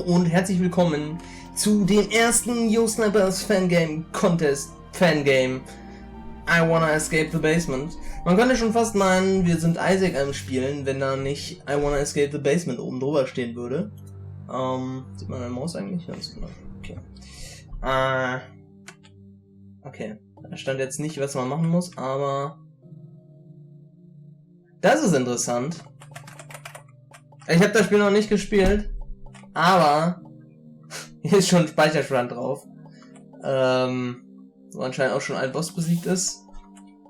und herzlich willkommen zu dem ersten Yo Snipers Fangame Contest Fangame I Wanna Escape the Basement. Man könnte schon fast meinen, wir sind Isaac am Spielen, wenn da nicht I Wanna Escape the Basement oben drüber stehen würde. Sieht man meine Maus eigentlich? Ja, sieht man. Okay. Okay. Da stand jetzt nicht, was man machen muss, aber das ist interessant. Ich habe das Spiel noch nicht gespielt, aber hier ist schon ein Speicherstand drauf. Wo anscheinend auch schon ein Boss besiegt ist.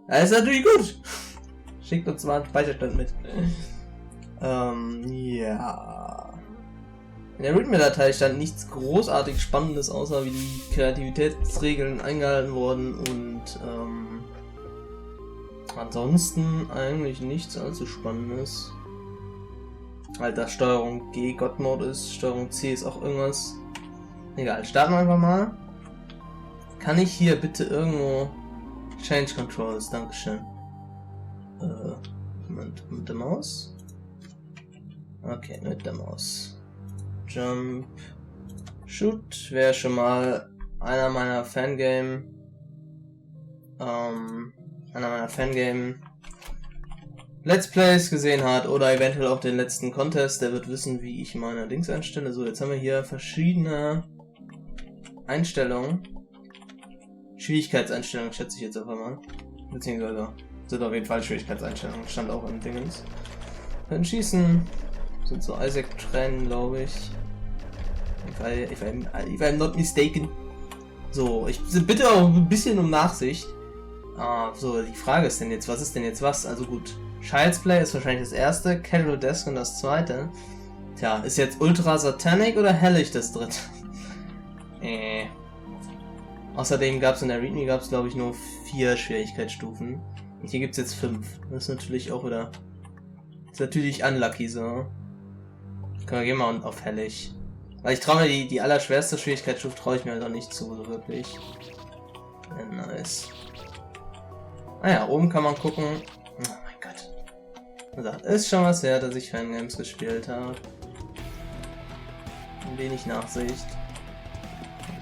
Das ist natürlich gut. Schickt uns mal einen Speicherstand mit. Ja. In der README-Datei stand nichts großartig Spannendes, außer wie die Kreativitätsregeln eingehalten wurden und ansonsten eigentlich nichts allzu Spannendes. Halt, dass Steuerung G God Mode ist, Steuerung C ist auch irgendwas. Egal, starten wir einfach mal. Kann ich hier bitte irgendwo Change Controls, dankeschön. Moment, mit der Maus? Okay, mit der Maus. Jump, Shoot wäre schon mal einer meiner Fangame Let's Plays gesehen hat oder eventuell auch den letzten Contest, der wird wissen, wie ich meine Dings einstelle. So, jetzt haben wir hier verschiedene Einstellungen. Schwierigkeitseinstellungen schätze ich jetzt einfach mal. Beziehungsweise sind auf jeden Fall Schwierigkeitseinstellungen, stand auch im Dingens. Können schießen. Sind so Isaac-Tränen, glaube ich. If I'm not mistaken. So, ich bitte auch ein bisschen um Nachsicht. So, die Frage ist denn jetzt, was ist denn jetzt was? Also gut, Child's Play ist wahrscheinlich das erste, Casual Desk das zweite. Tja, ist jetzt Ultra Satanic oder Hellish das dritte? Außerdem gab es in der README, glaube ich, nur 4 Schwierigkeitsstufen. Und hier gibt es jetzt 5. Das ist natürlich auch wieder... Ist natürlich unlucky so. Gehen wir mal auf Hellish. Weil ich traue mir die allerschwerste Schwierigkeitsstufe traue ich mir halt auch nicht zu, so wirklich. Ja, nice. Ja, oben kann man gucken. Oh mein Gott. Also, ist schon was her, dass ich Fangames gespielt habe. Ein wenig Nachsicht.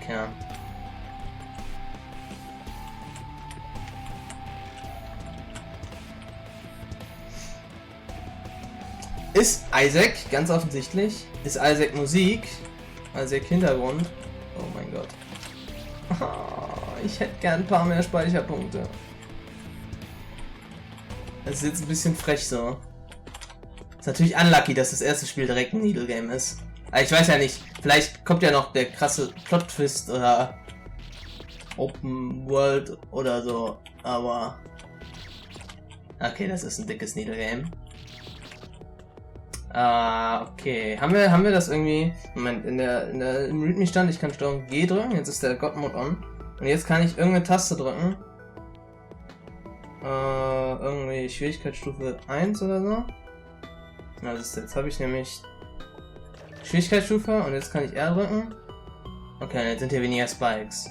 Okay. Ist Isaac, ganz offensichtlich. Ist Isaac Musik. Isaac Hintergrund. Oh mein Gott. Ich hätte gern ein paar mehr Speicherpunkte. Das ist jetzt ein bisschen frech so. Ist natürlich unlucky, dass das erste Spiel direkt ein Needle Game ist. Aber ich weiß ja nicht. Vielleicht kommt ja noch der krasse Plot Twist oder Open World oder so. Aber... Okay, das ist ein dickes Needle Game. Okay. Haben wir das irgendwie... Moment, im README stand, ich kann Steuerung G drücken, jetzt ist der God Mode on. Und jetzt kann ich irgendeine Taste drücken. Irgendwie Schwierigkeitsstufe 1 oder so. Na, das ist, jetzt habe ich nämlich Schwierigkeitsstufe und jetzt kann ich R drücken. Okay, jetzt sind hier weniger Spikes.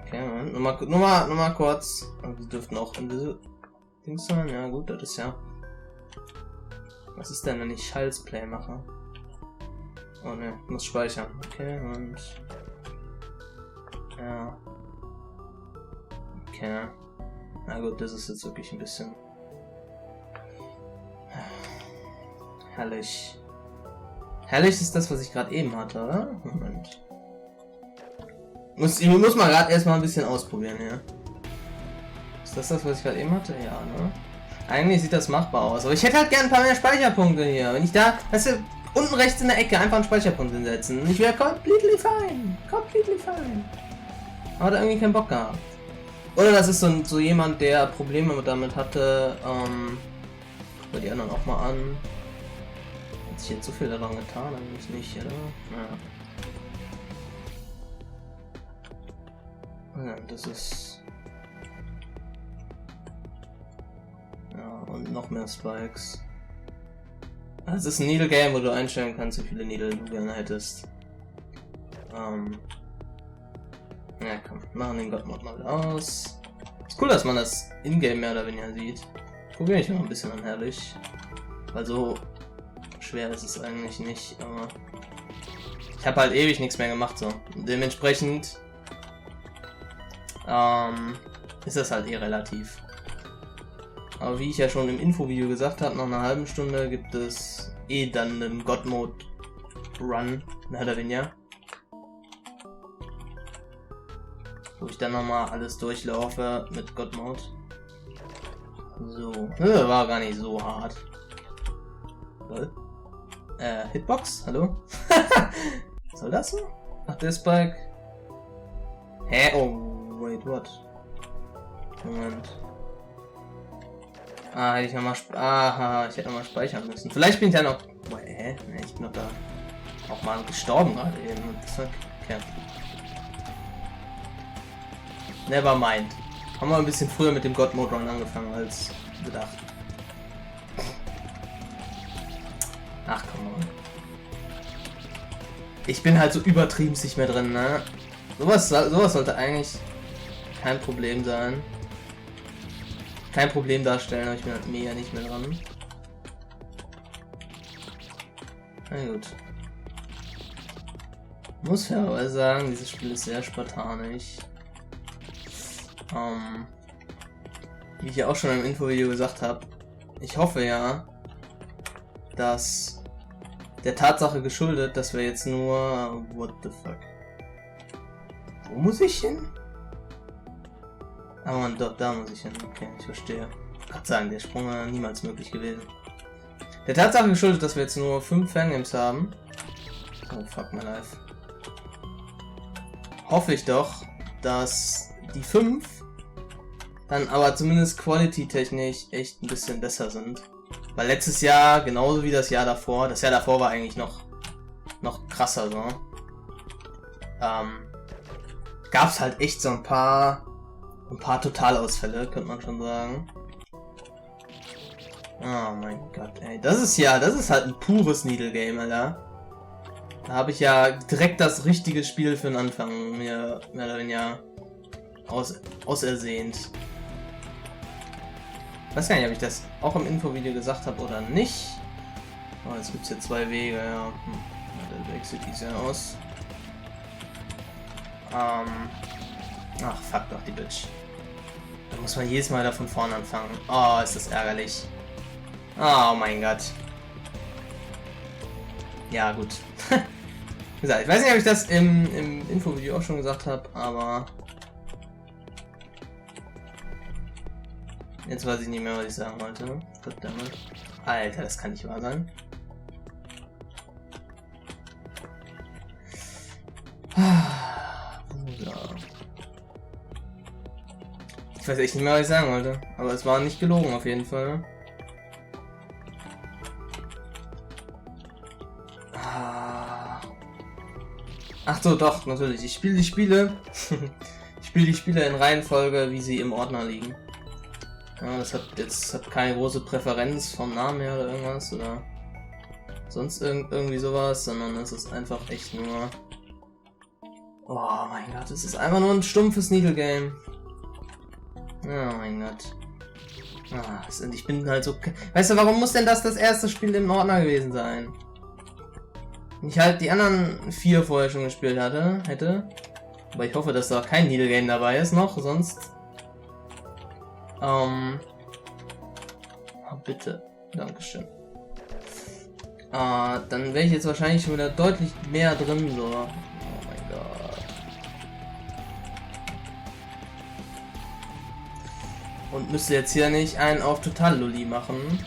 Okay, Moment, nur mal kurz. Die dürften auch in diese Dings sein. Ja gut, das ist ja... Was ist denn, wenn ich Child's Play mache? Oh ne, ich muss speichern. Okay, und... Ja. Okay. Na gut, das ist jetzt wirklich ein bisschen... Herrlich. Herrlich ist das, was ich gerade eben hatte, oder? Moment. Ich muss mal gerade erstmal ein bisschen ausprobieren, ja. Ist das, was ich gerade eben hatte? Ja, ne? Eigentlich sieht das machbar aus, aber ich hätte halt gern ein paar mehr Speicherpunkte hier. Wenn ich da, weißt du, unten rechts in der Ecke einfach einen Speicherpunkt hinsetzen. Und ich wäre completely fine. Completely fine. Aber da irgendwie keinen Bock gehabt. Oder das ist so jemand, der Probleme damit hatte, bei die anderen auch mal an. Hat sich jetzt so viel daran getan, eigentlich nicht, oder? Ja. Ja, das ist... Ja, und noch mehr Spikes. Es ist ein Needle Game, wo du einstellen kannst, wie viele Needle du gerne hättest. Ja, komm, machen den God Mode mal wieder aus. Ist cool, dass man das in-game mehr oder weniger sieht. Probiere ich mal ein bisschen an Herrlich. Weil so schwer ist es eigentlich nicht, aber Ich habe halt ewig nichts mehr gemacht, so. Dementsprechend ist das halt eh relativ. Aber wie ich ja schon im Infovideo gesagt habe, nach einer halben Stunde gibt es eh dann einen God Mode Run, mehr oder weniger. Wo ich dann nochmal alles durchlaufe mit God Mode. So, war gar nicht so hart. Hitbox? Hallo? Soll das so? Ach, der Spike. Hä? Oh, wait, what? Moment. Ah, hätte ich nochmal. Aha, ich hätte nochmal speichern müssen. Vielleicht bin ich ja noch. Oh, hä? Ne, ich bin noch da. Auch mal gestorben gerade eben. Okay. Never mind. Haben wir ein bisschen früher mit dem God Mode Run angefangen als gedacht. Ach, komm mal. Ich bin halt so übertrieben nicht mehr drin, ne? Sowas sollte eigentlich kein Problem sein. Kein Problem darstellen, aber ich bin halt mega nicht mehr dran. Na gut. Muss fairerweise sagen, dieses Spiel ist sehr spartanisch. Wie ich ja auch schon im Infovideo gesagt habe, ich hoffe ja, dass der Tatsache geschuldet, dass wir jetzt nur... What the fuck? Wo muss ich hin? Ah man, dort, da muss ich hin. Okay, ich verstehe. Ich kann sagen, der Sprung war niemals möglich gewesen. Der Tatsache geschuldet, dass wir jetzt nur 5 Fangames haben. Oh fuck my life. Hoffe ich doch, dass die 5 dann aber zumindest quality-technisch echt ein bisschen besser sind. Weil letztes Jahr, genauso wie das Jahr davor war eigentlich noch krasser so. Gab's halt echt so ein paar Totalausfälle, könnte man schon sagen. Oh mein Gott, ey. Das ist halt ein pures Needle Game, Alter. Da habe ich ja direkt das richtige Spiel für den Anfang mir mehr oder weniger ausersehnt. Ich weiß gar nicht, ob ich das auch im Infovideo gesagt habe oder nicht. Oh, jetzt gibt es hier 2 Wege, ja. Der Weg sieht dies ja aus. Ach, fuck doch die Bitch. Da muss man jedes Mal da von vorne anfangen. Oh, ist das ärgerlich. Oh mein Gott. Ja, gut. Wie gesagt, ich weiß nicht, ob ich das im Infovideo auch schon gesagt habe, aber jetzt weiß ich nicht mehr, was ich sagen wollte. Verdammt. Alter, das kann nicht wahr sein. Ich weiß echt nicht mehr, was ich sagen wollte. Aber es war nicht gelogen auf jeden Fall. Ach so, doch, natürlich. Ich spiele die Spiele. Ich spiele die Spiele in Reihenfolge, wie sie im Ordner liegen. Ja, das hat keine große Präferenz vom Namen her oder irgendwas oder sonst irgendwie sowas, sondern es ist einfach echt nur. Oh mein Gott, es ist einfach nur ein stumpfes Needle Game. Oh mein Gott. Ich bin halt so. Weißt du, warum muss denn das erste Spiel im Ordner gewesen sein? Wenn ich halt die anderen 4 vorher schon gespielt hätte. Aber ich hoffe, dass da kein Needle Game dabei ist noch, sonst. Oh, bitte. Dankeschön. Dann wäre ich jetzt wahrscheinlich schon wieder deutlich mehr drin, so. Oh mein Gott. Und müsste jetzt hier nicht einen auf Total Lulli machen.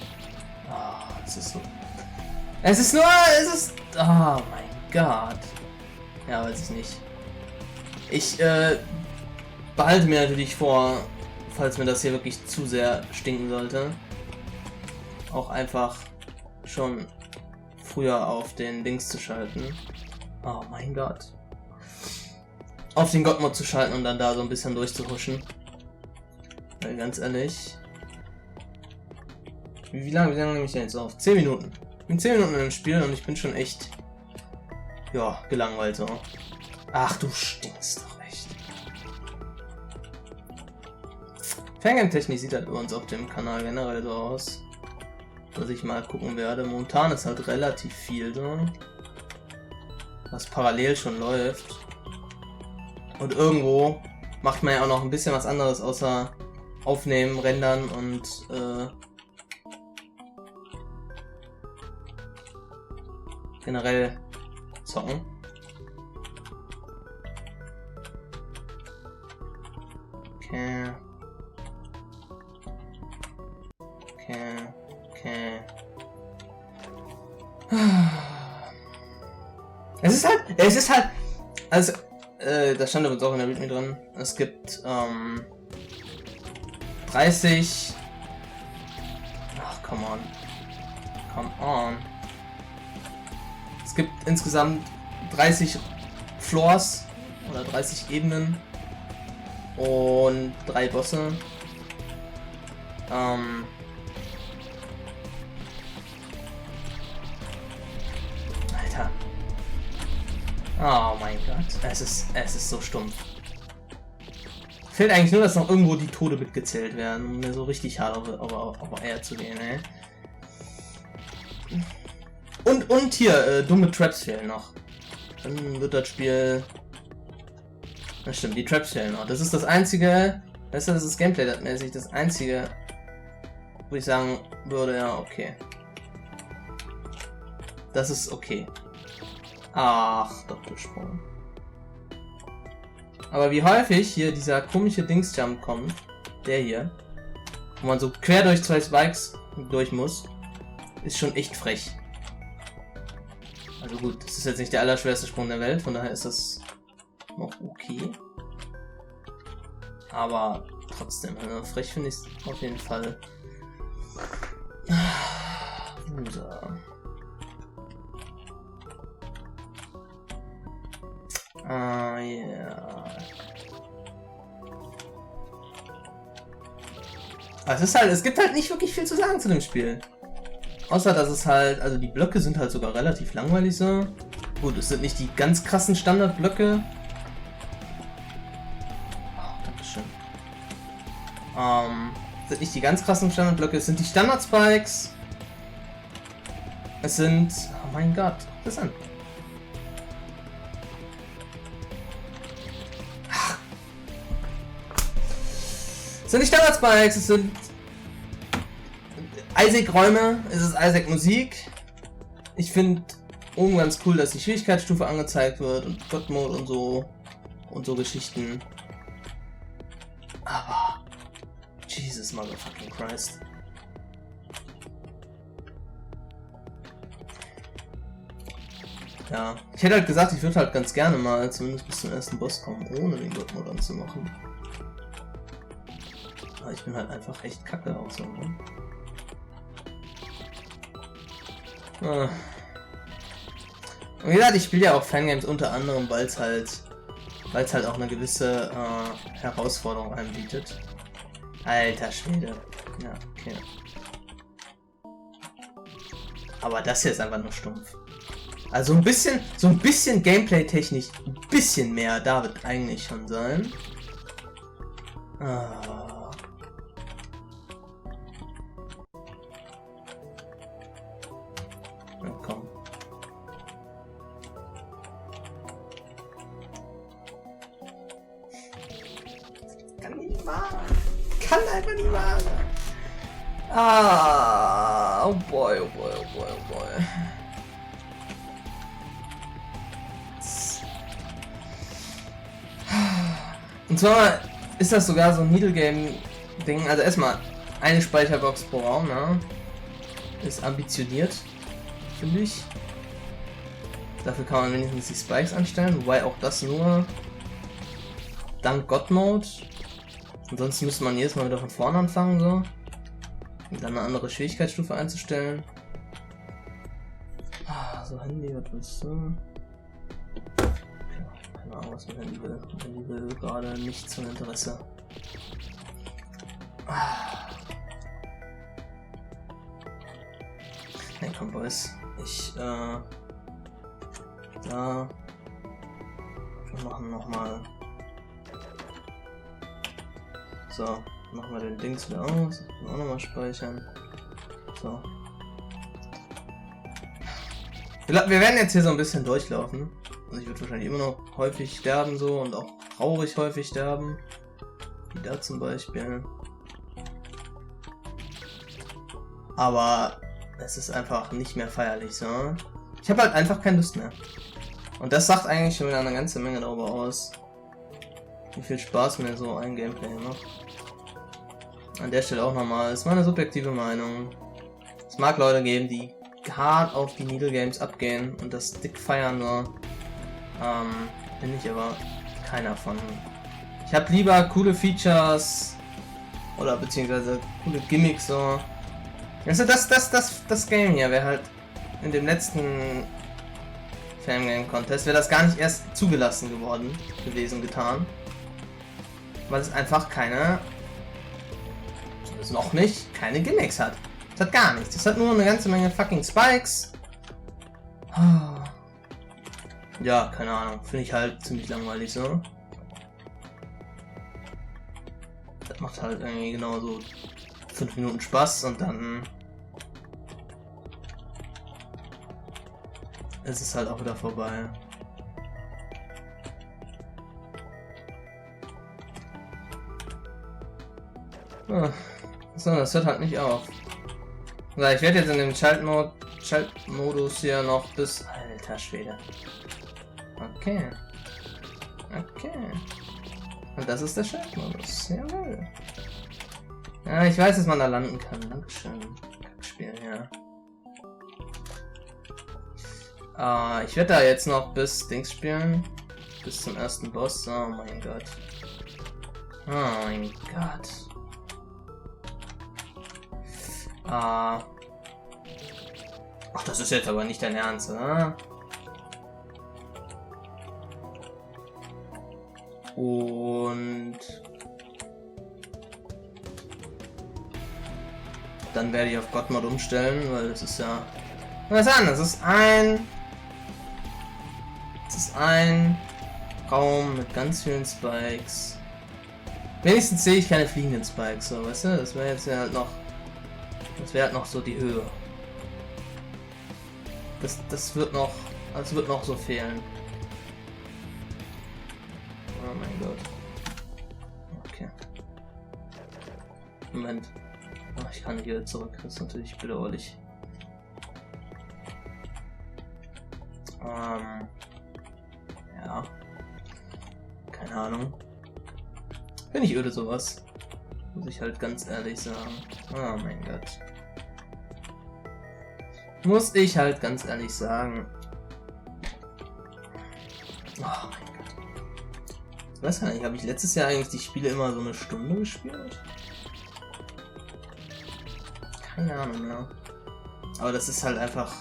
Es ist so. Oh mein Gott. Ja, weiß ich nicht. Ich behalte mir natürlich vor, falls mir das hier wirklich zu sehr stinken sollte, auch einfach schon früher auf den Dings zu schalten. Oh mein Gott. Auf den God Mode zu schalten und dann da so ein bisschen durchzuhuschen. Weil ganz ehrlich. Wie lange nehme ich denn jetzt auf? 10 Minuten. Ich bin 10 Minuten im Spiel und ich bin schon echt. Ja, gelangweilt so. Ach, du stinkst doch echt. Fangame-Technik sieht halt bei uns auf dem Kanal generell so aus, dass ich mal gucken werde. Momentan ist halt relativ viel so. was parallel schon läuft. Und irgendwo macht man ja auch noch ein bisschen was anderes außer aufnehmen, rendern und generell zocken. Okay. Es ist halt, also, da stand übrigens auch in der Readme drin, es gibt, 30, ach, come on, es gibt insgesamt 30 Floors, oder 30 Ebenen, und 3 Bosse, Alter. Oh mein Gott, es ist so stumpf. Fehlt eigentlich nur, dass noch irgendwo die Tode mitgezählt werden, um mir so richtig hart auf Eier zu gehen, ey. Und hier, dumme Traps fehlen noch. Dann wird das Spiel... Das stimmt, die Traps fehlen noch. Das ist das einzige, weißt du, das ist Gameplay-mäßig das einzige, wo ich sagen würde, ja, okay. Das ist okay. Ach, Doppelsprung. Aber wie häufig hier dieser komische Dingsjump kommt, der hier, wo man so quer durch 2 Spikes durch muss, ist schon echt frech. Also gut, das ist jetzt nicht der allerschwerste Sprung der Welt, von daher ist das noch okay. Aber trotzdem, also frech finde ich es auf jeden Fall. So. Ah, ja. Also es gibt halt nicht wirklich viel zu sagen zu dem Spiel. Außer, dass es halt, also die Blöcke sind halt sogar relativ langweilig so. Gut, es sind nicht die ganz krassen Standardblöcke. Oh, Dankeschön. Es sind nicht die ganz krassen Standardblöcke, es sind die Standard-Spikes. Es sind, oh mein Gott, das an. Es sind die Standard-Spikes, es sind Isaac-Räume, es ist Isaac-Musik. Ich finde ganz cool, dass die Schwierigkeitsstufe angezeigt wird und God-Mode und so Geschichten. Aber Jesus motherfucking Christ. Ja, ich hätte halt gesagt, ich würde halt ganz gerne mal zumindest bis zum ersten Boss kommen, ohne den God-Mode anzumachen. Aber ich bin halt einfach echt kacke auch so, ne? Ah. Und wie gesagt, ich spiele ja auch Fangames unter anderem, weil es halt auch eine gewisse Herausforderung anbietet. Alter Schwede. Ja, okay. Aber das hier ist einfach nur stumpf. Also so ein bisschen Gameplay-technisch, ein bisschen mehr, da wird eigentlich schon sein. Ah. Na komm. Kann nicht machen. Kann einfach nicht machen. Ah, oh boy, oh boy, oh boy, oh boy. Und zwar ist das sogar so ein Needle Game Ding. Also erstmal eine Speicherbox pro Raum, ne? Ist ambitioniert, finde ich. Dafür kann man wenigstens die Spikes anstellen, wobei auch das nur dank God-Mode. Ansonsten müsste man jedes Mal wieder von vorne anfangen, so. Und dann eine andere Schwierigkeitsstufe einzustellen. Ah, so Handy, was willst du? Keine Ahnung, was mein Handy will. Mein Handy will gerade nichts von Interesse. Ah. Hey, komm, Boys. Da. Wir machen nochmal. So, machen wir den Dings wieder aus. Auch nochmal speichern. So. Wir werden jetzt hier so ein bisschen durchlaufen. Und ich würde wahrscheinlich immer noch häufig sterben so und auch traurig häufig sterben. Wie da zum Beispiel. Aber es ist einfach nicht mehr feierlich so. Ich habe halt einfach keine Lust mehr. Und das sagt eigentlich schon wieder eine ganze Menge darüber aus, wie viel Spaß mir so ein Gameplay macht. An der Stelle auch nochmal, ist meine subjektive Meinung. Es mag Leute geben, die hart auf die Needle Games abgehen und das dick feiern nur. Bin ich aber keiner von. Ich habe lieber coole Features oder beziehungsweise coole Gimmicks so. Also das Game hier wäre halt in dem letzten Fangame Contest wäre das gar nicht erst zugelassen getan, weil es einfach keine, zumindest noch nicht, keine Gimmicks hat. Es hat gar nichts. Es hat nur eine ganze Menge fucking Spikes. Ja, keine Ahnung. Finde ich halt ziemlich langweilig so. Das macht halt irgendwie genau so 5 Minuten Spaß und dann ist es halt auch wieder vorbei. So, das hört halt nicht auf. So, ich werde jetzt in dem Schaltmodus hier noch bis... Alter Schwede. Okay. Okay. Und das ist der Schaltmodus. Jawohl. Ja, ich weiß, dass man da landen kann. Dankeschön. Spielen, ja. Ich werde da jetzt noch bis Dings spielen. Bis zum ersten Boss. Oh mein Gott. Oh mein Gott. Ach, das ist jetzt aber nicht dein Ernst, oder? Und dann werde ich auf God-Mod umstellen, weil das ist ja... Was an? Das ist ein Raum mit ganz vielen Spikes. Wenigstens sehe ich keine fliegenden Spikes, so, weißt du? Das wäre jetzt ja halt noch... Das wäre halt noch so die Höhe. Das wird noch... Das wird noch so fehlen. Oh mein Gott. Okay. Moment. Ach, ich kann nicht wieder zurück. Das ist natürlich bedauerlich. Ja. Keine Ahnung. Bin ich öde sowas. Muss ich halt ganz ehrlich sagen. Oh mein Gott. Muss ich halt ganz ehrlich sagen. Oh mein Gott. Ich weiß gar nicht, habe ich letztes Jahr eigentlich die Spiele immer so eine Stunde gespielt? Keine Ahnung mehr. Aber das ist halt einfach...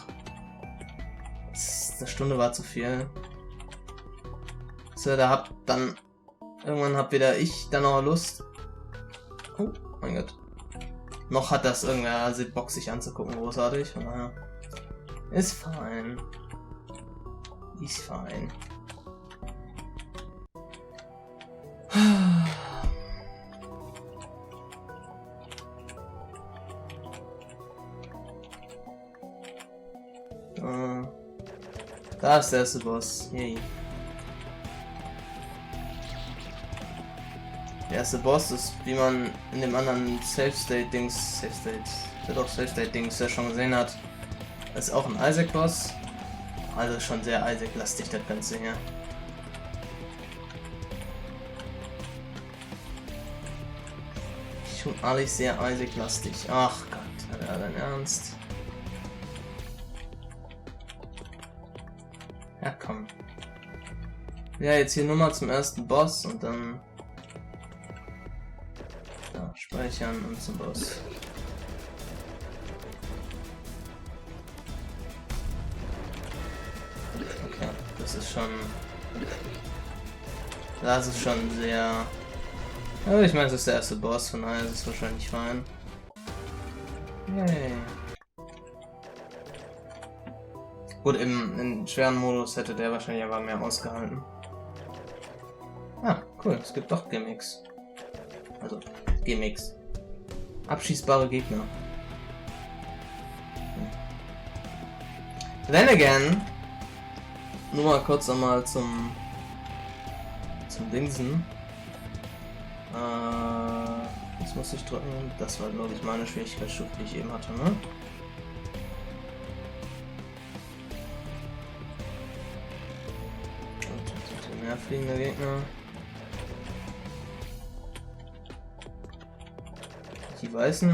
Eine Stunde war zu viel. So, da irgendwann hab weder ich dann noch Lust. Oh mein Gott. Noch hat das irgendwer Bock sich anzugucken, großartig. Von daher. Ist fein. Ist fein. Da ist der erste Boss. Yay. Der erste Boss ist, wie man in dem anderen Safe-State-Dings ja schon gesehen hat, ist auch ein Isaac-Boss. Also schon sehr Isaac-lastig das Ganze hier. Schon alles sehr Isaac-lastig. Ach Gott, Alter, dein Ernst? Ja, komm. Ja, jetzt hier nur mal zum ersten Boss und dann... Ja, speichern und zum Boss. Okay, das ist schon... Das ist schon sehr... Ja, ich meine, es ist der erste Boss, von daher ist es wahrscheinlich fein. Yay. Gut, im schweren Modus hätte der wahrscheinlich aber mehr ausgehalten. Ah, cool, es gibt doch Gimmicks. Also, Gimmicks. Abschießbare Gegner. Then again, nur mal kurz einmal zum Dingsen. Jetzt muss ich drücken. Das war, glaube ich, meine Schwierigkeitsstufe, die ich eben hatte, ne? Und mehr fliegende Gegner. Die Weißen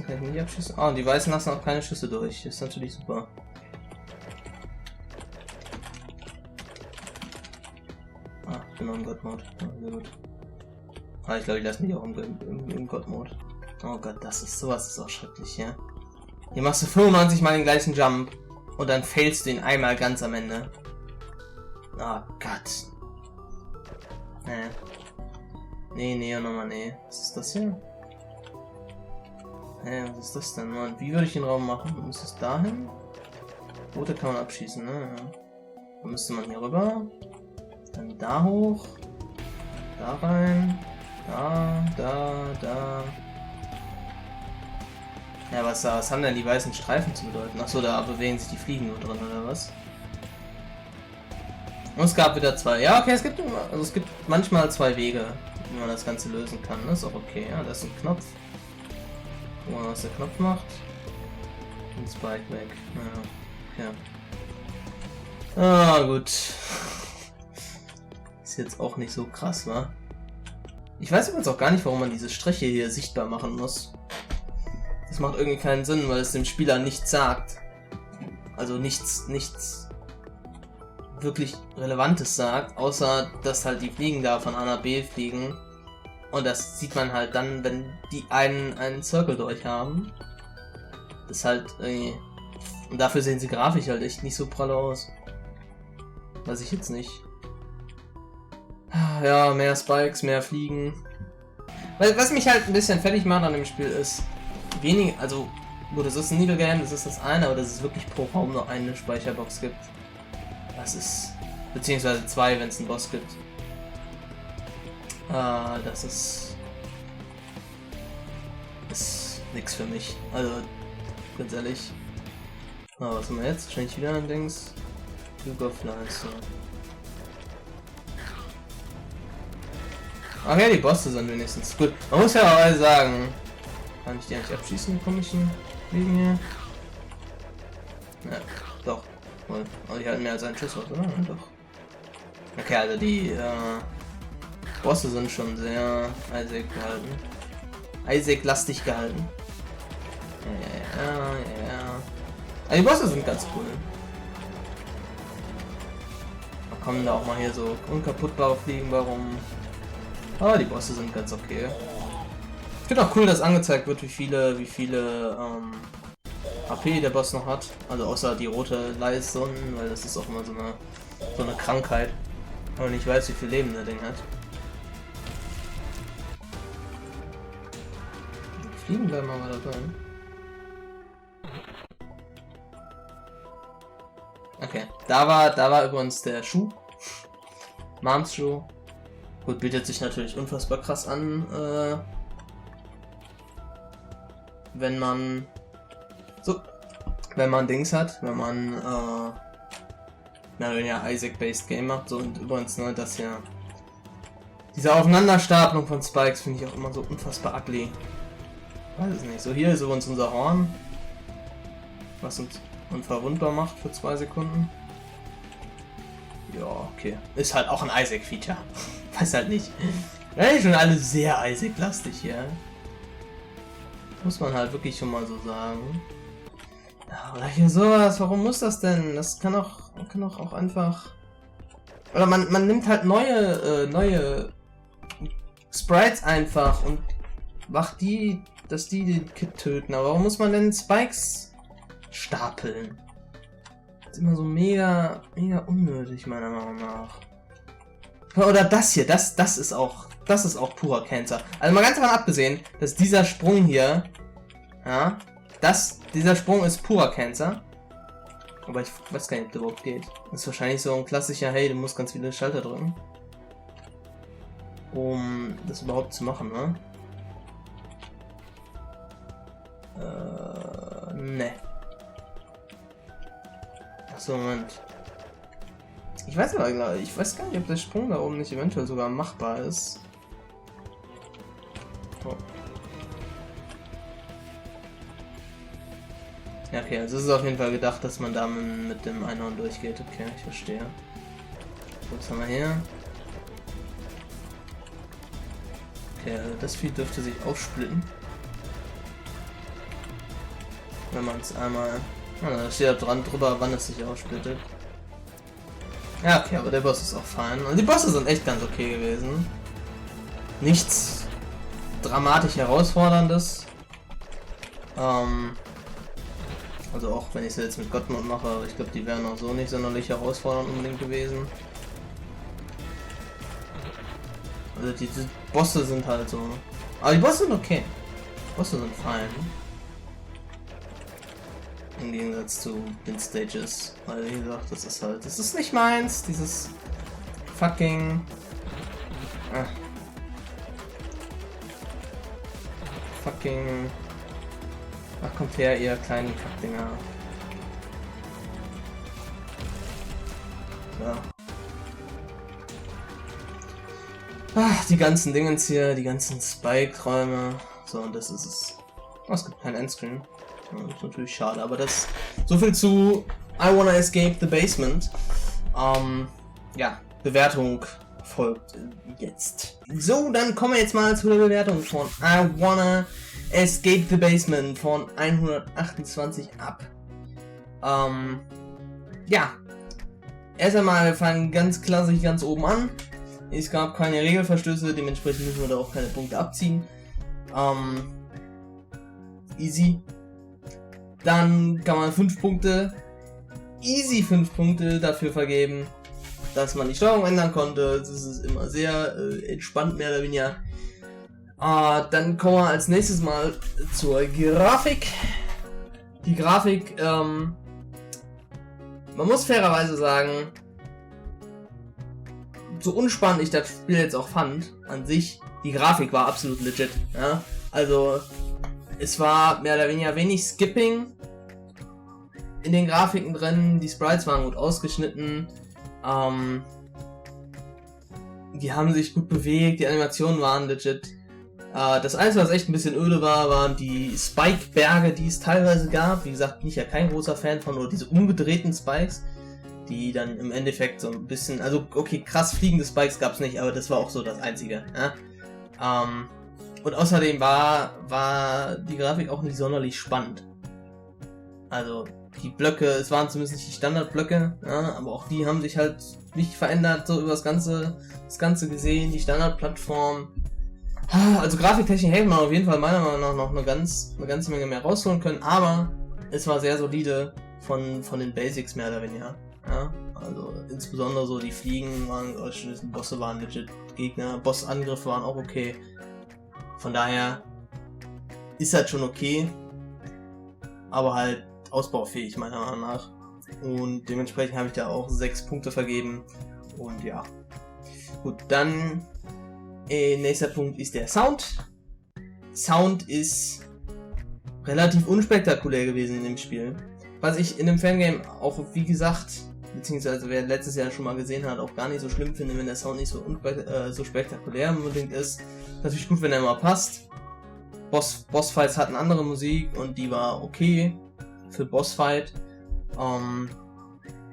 kann ich nicht abschießen. Ah, und die Weißen lassen auch keine Schüsse durch. Das ist natürlich super. Ah, ich bin noch im God-Mode. Ja, sehr gut. Ah, ich glaube, ich lasse mich auch im God-Mode. Oh Gott, sowas ist auch schrecklich, ja. Hier machst du 95 mal den gleichen Jump und dann failst du ihn einmal ganz am Ende. Oh Gott. Nee, nochmal nee. Was ist das hier? Was ist das denn, Mann? Wie würde ich den Raum machen? Muss es dahin? Rote kann man abschießen, ne? Ja. Dann müsste man hier rüber. Dann da hoch. Da rein. Da. Ja, was haben denn die weißen Streifen zu bedeuten? Achso, da bewegen sich die Fliegen nur drin, oder was? Und es gab wieder zwei. Ja, okay, es gibt manchmal zwei Wege, wie man das Ganze lösen kann. Das ist auch okay, ja. Das ist ein Knopf. Guck mal, was der Knopf macht. Und Spike weg. Ja. Ah, gut. Ist jetzt auch nicht so krass, wa? Ich weiß übrigens auch gar nicht, warum man diese Striche hier sichtbar machen muss. Das macht irgendwie keinen Sinn, weil es dem Spieler nichts sagt. Also nichts wirklich Relevantes sagt, außer dass halt die Fliegen da von A nach B fliegen. Und das sieht man halt dann, wenn die einen Circle durch haben. Das ist halt irgendwie... Und dafür sehen sie grafisch halt echt nicht so pralle aus. Weiß ich jetzt nicht. Ja, mehr Spikes, mehr Fliegen. Was mich halt ein bisschen fertig macht an dem Spiel ist, wenig, also gut, das ist ein Needle Game, das ist das eine, aber dass es wirklich pro Raum nur eine Speicherbox gibt. Das ist, beziehungsweise zwei, wenn es einen Boss gibt. Das ist nix für mich. Also, ganz ehrlich. Was haben wir jetzt? Wahrscheinlich wieder ein Dings. Duke of Flies, so. Okay, die Bosse sind wenigstens gut. Man muss ja auch sagen, kann ich die eigentlich abschießen, die komischen Fliegen hier? Ja, doch. Wohl. Aber die halten mehr als einen Schuss aus, oder? Ja, doch. Okay, also die Bosse sind schon sehr Isaac gehalten. Isaac-lastig gehalten. Ja. Aber die Bosse sind ganz cool. Da kommen da auch mal hier so unkaputtbare Fliegen bei rum. Aber die Bosse sind ganz okay. Ich finde auch cool, dass angezeigt wird, wie viele HP der Boss noch hat. Also außer die rote Leison, weil das ist auch immer so eine Krankheit. Und ich weiß, wie viel Leben der Ding hat. Die Fliegen bleiben aber dabei. Okay, da war übrigens der Schuh. Moms Schuh. Gut, bietet sich natürlich unfassbar krass an, wenn man Dings hat, wenn man ja Isaac-based Game macht. So, und übrigens, ne, das hier, diese Aufeinanderstapelung von Spikes finde ich auch immer so unfassbar ugly. Weiß es nicht. So, hier ist übrigens unser Horn, was uns unverwundbar macht für 2 Sekunden. Ja, okay. Ist halt auch ein Isaac-Feature. Weiß halt nicht. Ja, schon alle sehr Isaac-lastig hier. Muss man halt wirklich schon mal so sagen. Ja, oder hier sowas, warum muss das denn? Das kann auch einfach... Oder man nimmt halt neue Sprites einfach und macht dass die den Kid töten. Aber warum muss man denn Spikes stapeln? Das ist immer so mega unnötig, meiner Meinung nach. Oder das hier, das ist auch purer Cancer. Also mal ganz davon abgesehen, dass dieser Sprung hier, ja, dieser Sprung ist purer Cancer. Aber ich weiß gar nicht, ob der überhaupt geht. Das ist wahrscheinlich so ein klassischer, hey, du musst ganz viele Schalter drücken, um das überhaupt zu machen, ne? Ne. Achso, Moment. Ich weiß aber, ich weiß gar nicht, ob der Sprung da oben nicht eventuell sogar machbar ist. Oh. Ja, okay, also es ist auf jeden Fall gedacht, dass man da mit dem Einhorn durchgeht. Okay, ich verstehe. So, was haben wir hier? Okay, das Vieh dürfte sich aufsplitten. Wenn man es einmal... Ja, da steht da dran drüber, wann es sich aufsplittet. Ja, okay, aber der Boss ist auch fein. Und die Bosse sind echt ganz okay gewesen. Nichts dramatisch herausforderndes. Also auch wenn ich es jetzt mit Gottmod mache, aber ich glaube, die wären auch so nicht sonderlich herausfordernd unbedingt gewesen. Also diese Bosse sind halt so... Aber die Bosse sind okay. Die Bosse sind fein. Im Gegensatz zu den Stages. Weil wie gesagt, das ist halt... Das ist nicht meins, dieses... Fucking... Fucking... Ach, kommt her, ihr kleinen Kackdinger. Ja. Ach, die ganzen Dingens hier, die ganzen Spike-Räume. So, und das ist es. Oh, es gibt kein Endscreen. Das ist natürlich schade, aber das... So viel zu I Wanna Escape the Basement. Ja, Bewertung folgt jetzt. So, dann kommen wir jetzt mal zu der Bewertung von I Wanna Escape the Basement von 128 ab. Ja. Erst einmal, wir fangen ganz klassisch ganz oben an. Es gab keine Regelverstöße, dementsprechend müssen wir da auch keine Punkte abziehen. Easy. Dann kann man 5 Punkte, easy 5 Punkte dafür vergeben, dass man die Steuerung ändern konnte. Das ist immer sehr entspannt, mehr oder weniger. Dann kommen wir als nächstes mal zur Grafik. Die Grafik, man muss fairerweise sagen, so unspannend ich das Spiel jetzt auch fand, an sich, die Grafik war absolut legit. Ja? Also, es war mehr oder weniger wenig Skipping in den Grafiken drin, die Sprites waren gut ausgeschnitten, die haben sich gut bewegt, die Animationen waren legit. Das Einzige, was echt ein bisschen öde war, waren die Spike-Berge, die es teilweise gab. Wie gesagt, bin ich ja kein großer Fan von, nur diese umgedrehten Spikes, die dann im Endeffekt so ein bisschen, also okay, krass fliegende Spikes gab es nicht, aber das war auch so das Einzige. Ja? Und außerdem war die Grafik auch nicht sonderlich spannend. Also die Blöcke, es waren zumindest nicht die Standardblöcke, ja, aber auch die haben sich halt nicht verändert, so über das Ganze gesehen, die Standardplattform. Also grafiktechnisch hätte man auf jeden Fall meiner Meinung nach noch eine ganze Menge mehr rausholen können, aber es war sehr solide von den Basics mehr oder weniger. Ja, also insbesondere so die Fliegen waren, die Bosse waren legit Gegner, Bossangriffe waren auch okay. Von daher ist halt schon okay, aber halt ausbaufähig meiner Meinung nach. Und dementsprechend habe ich da auch 6 Punkte vergeben. Und ja. Gut, dann nächster Punkt ist der Sound. Sound ist relativ unspektakulär gewesen in dem Spiel. Was ich in dem Fangame auch, wie gesagt, beziehungsweise wer letztes Jahr schon mal gesehen hat, auch gar nicht so schlimm finde, wenn der Sound nicht so spektakulär unbedingt ist. Natürlich gut, wenn er mal passt. Bossfights hatten andere Musik und die war okay für Bossfight.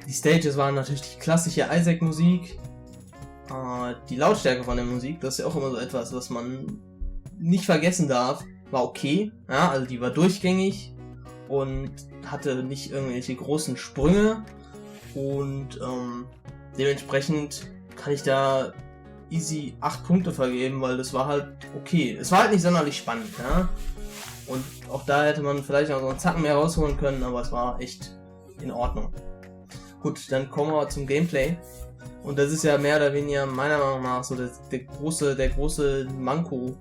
Die Stages waren natürlich die klassische Isaac-Musik. Die Lautstärke von der Musik, das ist ja auch immer so etwas, was man nicht vergessen darf, war okay. Ja, also die war durchgängig und hatte nicht irgendwelche großen Sprünge. Und dementsprechend kann ich da easy 8 Punkte vergeben, weil das war halt okay. Es war halt nicht sonderlich spannend, ja. Und auch da hätte man vielleicht noch so einen Zacken mehr rausholen können, aber es war echt in Ordnung. Gut, dann kommen wir zum Gameplay. Und das ist ja mehr oder weniger meiner Meinung nach so der große Manko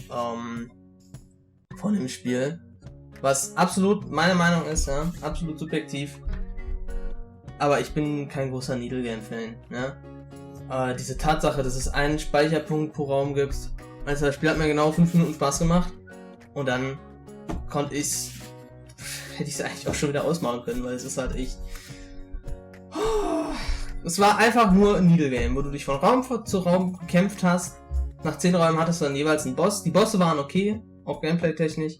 von dem Spiel. Was absolut meine Meinung ist, ja, absolut subjektiv. Aber ich bin kein großer Needle Game Fan, ja. Diese Tatsache, dass es einen Speicherpunkt pro Raum gibt. Also das Spiel hat mir genau 5 Minuten Spaß gemacht. Und dann hätte ich es eigentlich auch schon wieder ausmachen können, weil es ist halt echt Es war einfach nur ein Needle Game, wo du dich von Raum zu Raum gekämpft hast. Nach 10 Räumen hattest du dann jeweils einen Boss. Die Bosse waren okay, auch gameplay-technisch.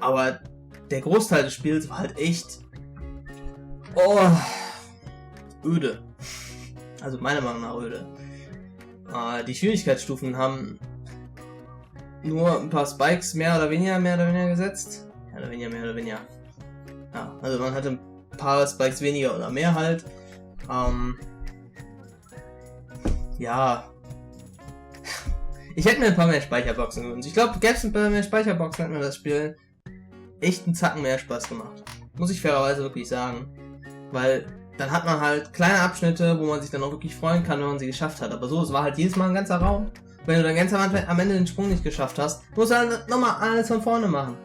Aber der Großteil des Spiels war halt echt öde. Also meiner Meinung nach öde. Die Schwierigkeitsstufen haben nur ein paar Spikes mehr oder weniger gesetzt. Mehr oder weniger. Ja, also man hatte ein paar Spikes weniger oder mehr halt. Ja. Ich hätte mir ein paar mehr Speicherboxen gewünscht. Ich glaube, gäbe es ein paar mehr Speicherboxen, hätte mir das Spiel echt einen Zacken mehr Spaß gemacht. Muss ich fairerweise wirklich sagen. Weil dann hat man halt kleine Abschnitte, wo man sich dann auch wirklich freuen kann, wenn man sie geschafft hat. Aber so, es war halt jedes Mal ein ganzer Raum. Wenn du dann ganz am Ende den Sprung nicht geschafft hast, musst du dann nochmal alles von vorne machen.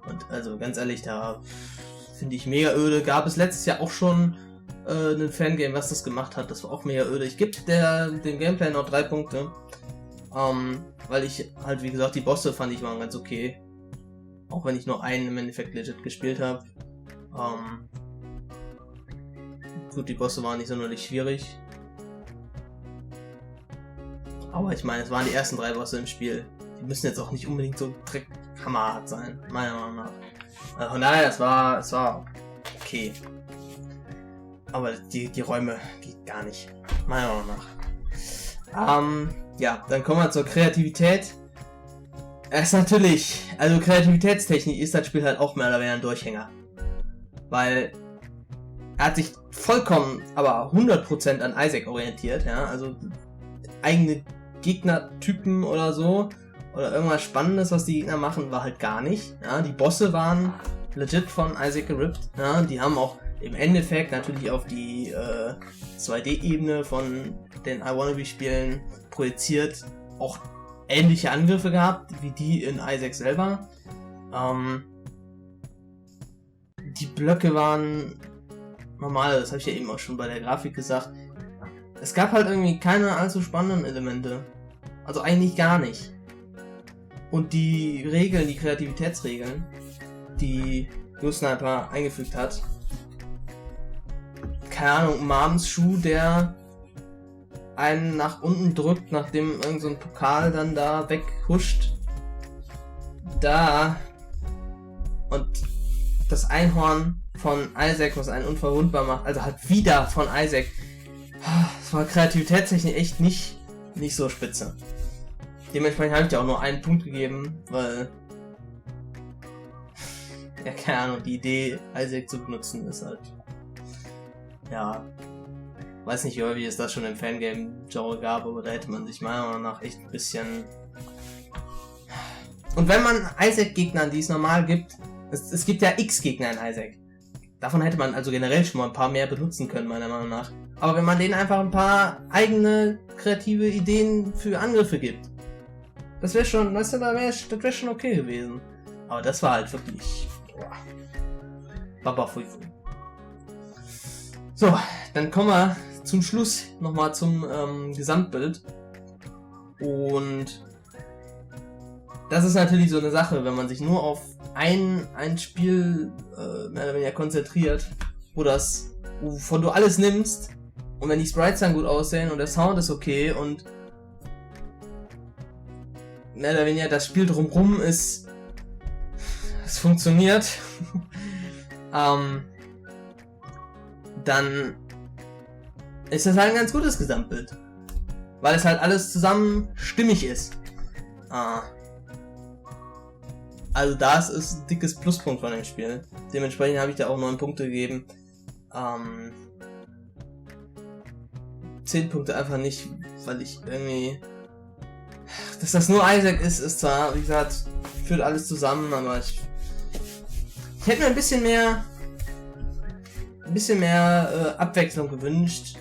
Und also ganz ehrlich, da finde ich mega öde. Gab es letztes Jahr auch schon ein Fangame, was das gemacht hat. Das war auch mega öde. Ich gebe dem Gameplay noch 3 Punkte. Weil ich halt, wie gesagt, die Bosse fand ich waren ganz okay. Auch wenn ich nur einen im Endeffekt legit gespielt habe. Gut, die Bosse waren nicht sonderlich schwierig. Aber ich meine, es waren die ersten 3 Bosse im Spiel. Die müssen jetzt auch nicht unbedingt so hammerhart sein, meiner Meinung nach. Von daher, es war okay. Aber die Räume geht gar nicht, meiner Meinung nach. Ja, dann kommen wir zur Kreativität. Es ist natürlich, also Kreativitätstechnik ist das Spiel halt auch mehr oder weniger ein Durchhänger. Weil er hat sich vollkommen, aber 100% an Isaac orientiert, ja, also eigene Gegnertypen oder so, oder irgendwas Spannendes, was die Gegner machen, war halt gar nicht, ja, die Bosse waren legit von Isaac gerippt, ja, die haben auch im Endeffekt natürlich auf die 2D-Ebene von den I Wanna Be Spielen projiziert, auch ähnliche Angriffe gehabt, wie die in Isaac selber. Die Blöcke waren normal, das habe ich ja eben auch schon bei der Grafik gesagt. Es gab halt irgendwie keine allzu spannenden Elemente. Also eigentlich gar nicht. Und die Regeln, die Kreativitätsregeln, die GoSniper eingefügt hat, keine Ahnung, Marms Schuh, der einen nach unten drückt, nachdem irgend so ein Pokal dann da weghuscht. Da. Und das Einhorn von Isaac, was einen unverwundbar macht, also halt wieder von Isaac. Das war kreativitätstechnisch echt nicht so spitze. Dementsprechend habe ich dir auch nur einen Punkt gegeben, weil ja, keine Ahnung, die Idee, Isaac zu benutzen, ist halt, ja, weiß nicht, wie es das schon im Fangame-Genre gab, aber da hätte man sich meiner Meinung nach echt ein bisschen... Und wenn man Isaac-Gegnern, die es normal gibt, es gibt ja X-Gegner in Isaac. Davon hätte man also generell schon mal ein paar mehr benutzen können, meiner Meinung nach. Aber wenn man denen einfach ein paar eigene, kreative Ideen für Angriffe gibt, das wäre schon, weißt du, das wäre schon okay gewesen. Aber das war halt wirklich... Baba Fui Fui. So, dann kommen wir zum Schluss nochmal zum Gesamtbild. Und das ist natürlich so eine Sache, wenn man sich nur auf ein Spiel mehr oder weniger konzentriert, wovon du alles nimmst, und wenn die Sprites dann gut aussehen und der Sound ist okay und mehr oder weniger das Spiel drumrum es funktioniert, dann ist das halt ein ganz gutes Gesamtbild. Weil es halt alles zusammen stimmig ist. Also das ist ein dickes Pluspunkt von dem Spiel. Dementsprechend habe ich da auch 9 Punkte gegeben. 10 Punkte einfach nicht, weil ich irgendwie... Dass das nur Isaac ist zwar, wie gesagt, führt alles zusammen, aber ich hätte mir ein bisschen mehr Abwechslung gewünscht,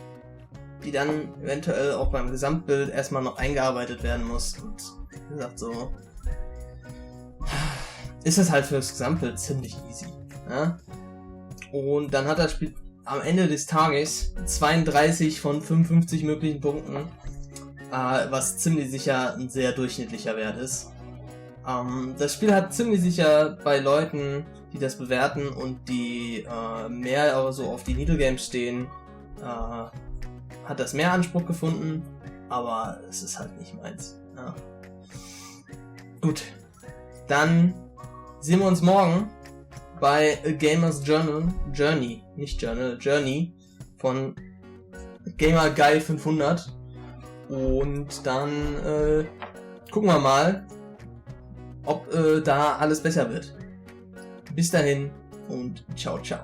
die dann eventuell auch beim Gesamtbild erstmal noch eingearbeitet werden muss. Und wie gesagt, so ist das halt für das Gesamtbild ziemlich easy. Ja? Und dann hat das Spiel am Ende des Tages 32 von 55 möglichen Punkten, was ziemlich sicher ein sehr durchschnittlicher Wert ist. Das Spiel hat ziemlich sicher bei Leuten, die das bewerten und die mehr aber so auf die Needle Games stehen, hat das mehr Anspruch gefunden, aber es ist halt nicht meins. Ja. Gut, dann sehen wir uns morgen bei A Gamer's Journey, nicht Journal, Journey von Gamer Guy 500 und dann gucken wir mal, ob da alles besser wird. Bis dahin und ciao, ciao.